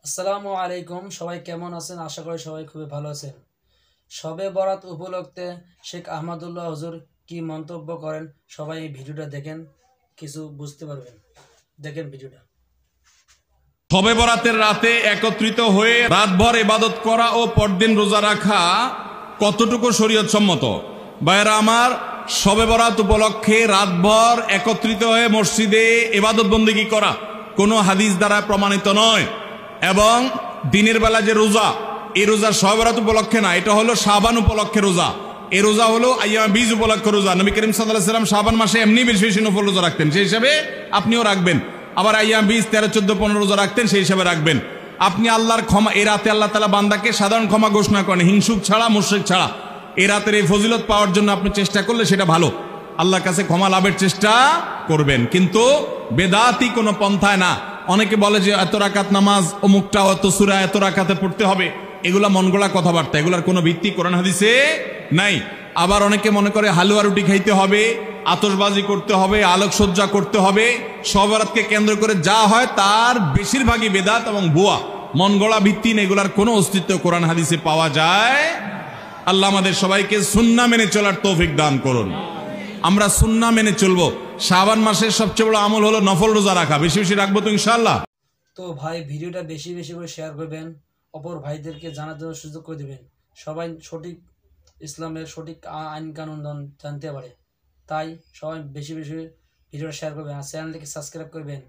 আসসালামু আলাইকুম। সবাই কেমন আছেন? আশা করি সবাই খুবই ভালো আছেন। শবে বরাত উপলক্ষে শেখ আহমদুল্লাহ হুজুর কি মন্তব্য করেন, সবাই এই ভিডিওটা দেখেন, কিছু বুঝতে পারবেন। দেখেন ভিডিওটা। শবে বরাতের রাতে একত্রিত হয়ে রাতভর ইবাদত করা ও পরদিন রোজা রাখা কতটুকু শরীয়ত সম্মত? ভাইয়েরা আমার, শবে বরাত উপলক্ষে রাতভর একত্রিত হয়ে মসজিদে ইবাদত বন্দেগী করা কোনো হাদিস দ্বারা প্রমাণিত নয়। এবং দিনের বেলা যে রোজা, এই রোজা শবে বরাত উপলক্ষে না, এটা হলো শাবান উপলক্ষে রোজা। এই রোজা হলো আইয়াম বীজ উপলক্ষে রোজা। নবী করিম সাল্লাল্লাহু আলাইহি ওয়াসাল্লাম শাবান মাসে এমনি বেশি বেশি নফল রোজা রাখতেন, সেই হিসাবে আপনিও রাখবেন। আবার আইয়াম 20, 13, 14, 15 রোজা রাখতেন, সেই হিসাবে রাখবেন। আপনি আল্লাহর ক্ষমা, এই রাতে আল্লাহ তাআলা বান্দাকে সাধারণ ক্ষমা ঘোষণা করেন, হিংসুক ছাড়া, মুশরিক ছাড়া। এই রাতের এই ফজিলত পাওয়ার জন্য আপনি চেষ্টা করলে সেটা ভালো, আল্লাহর কাছে ক্ষমা লাভের চেষ্টা করবেন, কিন্তু বেদাতি কোনো পন্থায় না। অনেকে বলে যে এত রাকাত নামাজ, অমুকটা অত সূরা এত রাকাতে পড়তে হবে, এগুলা মন গড়া কথাবার্তা, এগুলার কোনো ভিত্তি কোরআন হাদিসে নাই। আবার অনেকে মনে করে হালুয়া রুটি খাইতে হবে, আতশবাজি করতে হবে, আলোকসজ্জা করতে হবে। শবে বরাতকে কেন্দ্র করে যা হয় তার বেশিরভাগই বেদাত এবং ভুয়া, মন গড়া ভিত্তিহীন, এগুলার কোনো অস্তিত্ব কোরআন হাদিসে পাওয়া যায়। আল্লাহ আমাদের সবাইকে সুন্নাহ মেনে চলার তৌফিক দান করুন। আমরা সুন্নাহ মেনে চলবো। শাবান মাসের সবচেয়ে বড় আমল হলো নফল রোজা রাখা, বেশি বেশি রাখবো তো ইনশাআল্লাহ। তো ভাই, ভিডিওটা বেশি বেশি করে শেয়ার করবেন, অপর ভাইদেরকে জানার জন্য সুযোগ করে দেবেন, সবাই সঠিক ইসলামের সঠিক আইন কানুন জানতে পারে। তাই সবাই বেশি বেশি ভিডিওটা শেয়ার করবেন আর চ্যানেলটিকে সাবস্ক্রাইব করবেন।